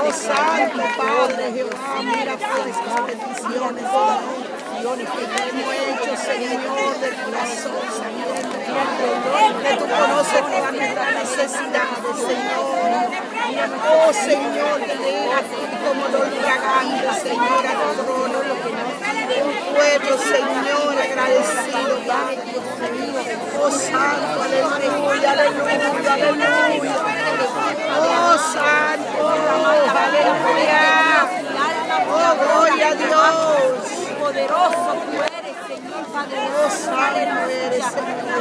Oh, Santo Padre Jehová, mira pues estas peticiones, que hemos hecho, Señor, del corazón, Señor, que tú conoces todas nuestras necesidades, Señor. Oh, Señor, que venga como dolor fragante, Señor, a tu trono. Un pueblo, Señor, agradecido, Padre Dios mío. Oh, Santo, aleluya, aleluya, aleluya. Oh, Santo, aleluya. Oh, gloria a Dios. Poderoso tú eres, Señor Padre. Aleluya.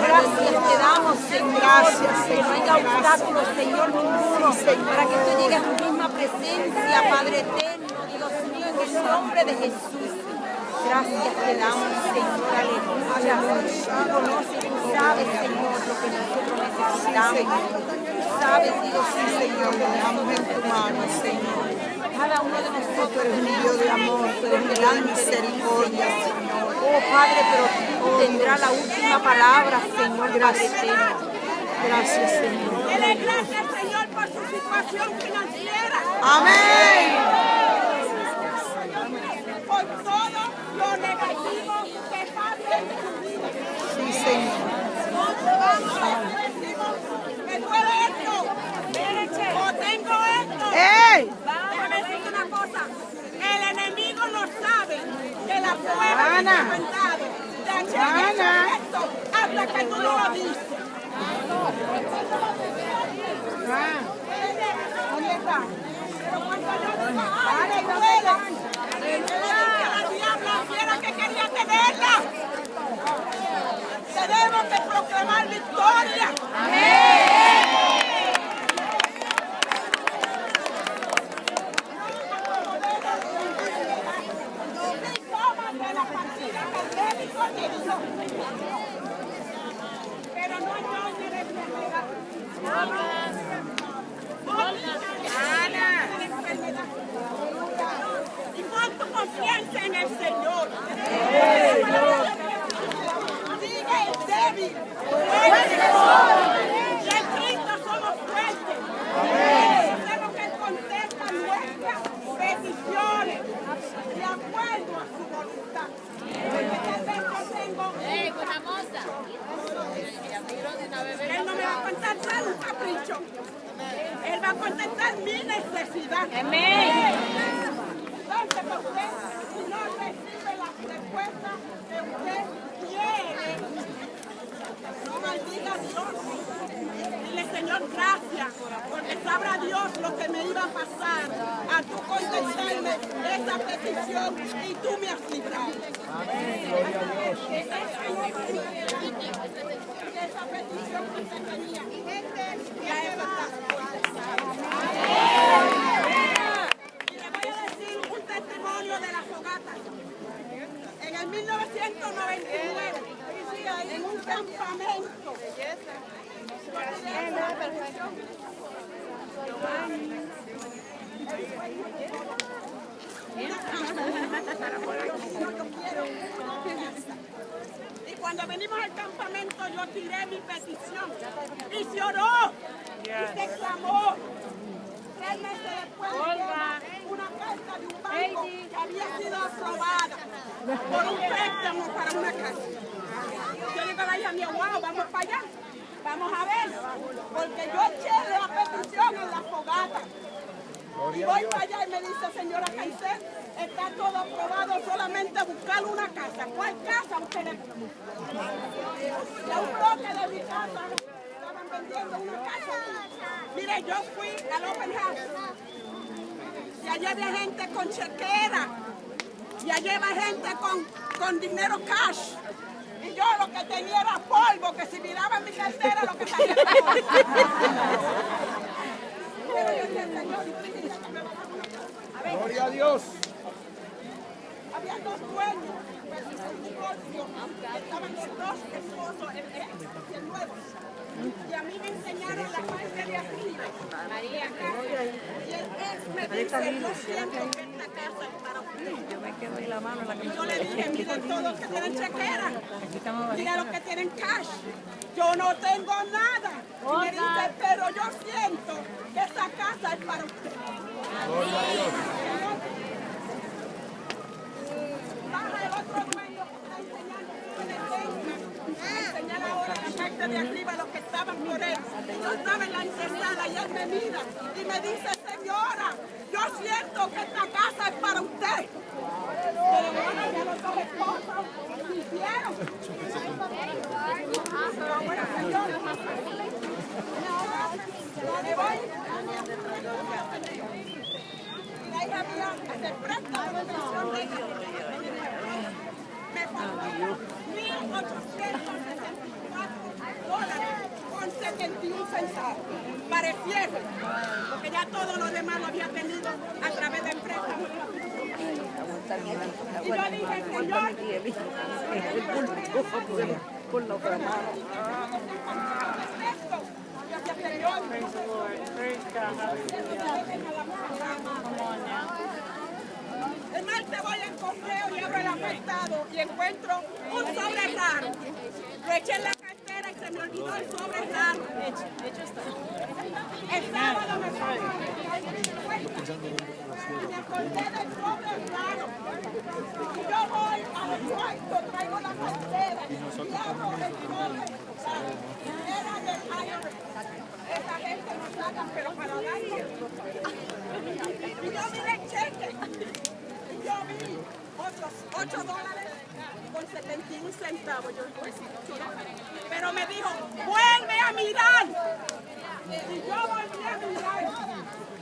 Gracias te damos, Señor. Gracias, Que no haya obstáculos, Señor, ninguno, para que tú llegues a tu misma presencia, Padre eterno, Dios mío, en el nombre de Jesús. Gracias te damos, Señor, aleluya. Tú conoces, tú sabes, Señor, lo que nosotros necesitamos. Tú sabes, Dios, Señor, que dejamos en tu mano, Señor. cada uno de nosotros. Tú eres un Dios de amor, tú eres de gran misericordia, Señor. Oh, Padre, pero tú tendrás la última palabra, Señor, Padre eterno. Gracias, Señor. Dele gracias al Señor por su situación financiera. Amén. Por todo lo negativo que pasa en su vida. Sí, Señor. Me duele esto. O tengo esto. ¡Ey! Déjame decirte una cosa. El enemigo no sabe que la prueba que te ha mandado te ha hecho esto hasta que tú no lo dices. ¿Dónde está? Pero cuando yo digo, ¡ay, me duele! La diabla fiera que quería tenerla. Tenemos que proclamar victoria. Pero no entonces de enfermedad. Ana. Y pon tu confianza en el Señor. Sigue el débil. Y en Cristo somos fuertes. Tenemos que contestar nuestras peticiones de acuerdo a su voluntad. Porque tal vez yo tengo... Él no me va a contestar un capricho. Él va a contestar mi necesidad. Amén. Entonces, usted, si no recibe la respuesta que usted quiere, no maldiga a Dios. Dile, Señor, gracias, porque sabrá Dios lo que me iba a pasar a tú contestarme esa petición y tú me has librado. Esa petición que usted tenía, ya está contestada. Y le voy a decir un testimonio de la fogata. En el 1999, en un campamento, y cuando venimos al campamento yo tiré mi petición y se oró y se clamó. 3 meses después una carta de un banco que había sido aprobada por un préstamo para una casa. Yo digo a la hija mía, wow, vamos para allá, vamos a ver, porque yo eché la petición en la fogata. Y voy para allá y me dice, señora Caicedo, está todo aprobado, solamente buscar una casa. ¿Cuál casa usted le busca? Ya un bloque de mi casa, estaban vendiendo una casa. Mire, yo fui al open house y allá había gente con chequera y allá había gente con dinero cash. Y yo lo que tenía era polvo, que si miraba mi cartera lo que salía era polvo. Pero yo decía, Señor, Gloria a Dios. había 2 dueños de un divorcio, estaban los 2 esposos nuevos. Y a mí me enseñaron la parte de arriba. María, y el ex me dice, yo siento que esta casa es para usted. Yo me quedo ahí la mano en la Y yo le dije, miren todos los que tienen chequera, miren los que tienen cash. Yo no tengo nada. Y me dice, pero yo siento que esa casa es para usted. y él me mira y me dice, señora, yo siento que esta casa es para usted. Pero bueno, ya los dos esposos hicieron. Pero bueno, señora, me voy. Y la hija mía se presta a la pensión de ella. Me faltó $1,864.71 para el cierre, porque ya todo lo demás lo había tenido a través de préstamos. Y yo dije, señor, el martes voy al correo y abro el apartado y encuentro un sobre raro. Lo eché en la cartera y se me olvidó el sobre raro. El sábado me fui y me acordé del sobre raro. Y yo voy al cuarto, traigo la cartera y abro el sobre raro. Era del IRS. Esa gente no saca, pero para dar. Y yo miré el cheque. Yo vi otros $8.71. Yo pues sí, pero me dijo, vuelve a mirar. Y yo volví a mirar.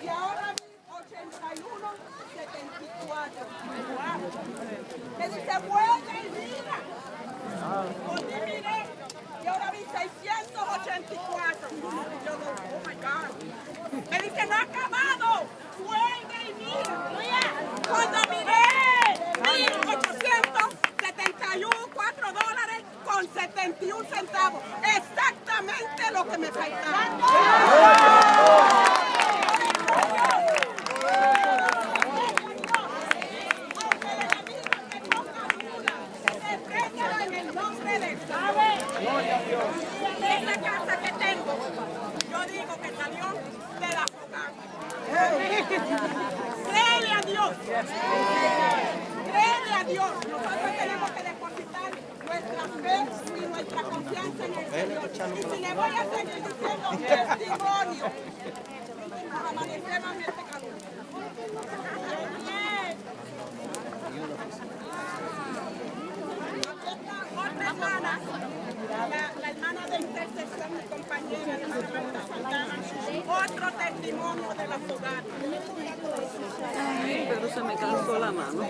Y ahora vi 81.74. Me dice, vuelve y mira. Volví y miré. Y ahora vi 684. Y yo digo, oh my God. Me dice, no ha acabado. Vuelve y mira. Cuando miré, $874.71. Exactamente lo que me faltaba. En el nombre de Dios. Esa casa que tengo, yo digo que salió de la fogata. Créele a Dios. Créele a Dios. Nosotros tenemos que depositar nuestra fe y nuestra confianza en el Señor. Y si le voy a seguir diciendo testimonio, amanecemos en este calor. Otra hermana, la hermana de intercesión, mi compañera, la hermana Santana, otro testimonio de la fogata. Pero se me cansó la mano.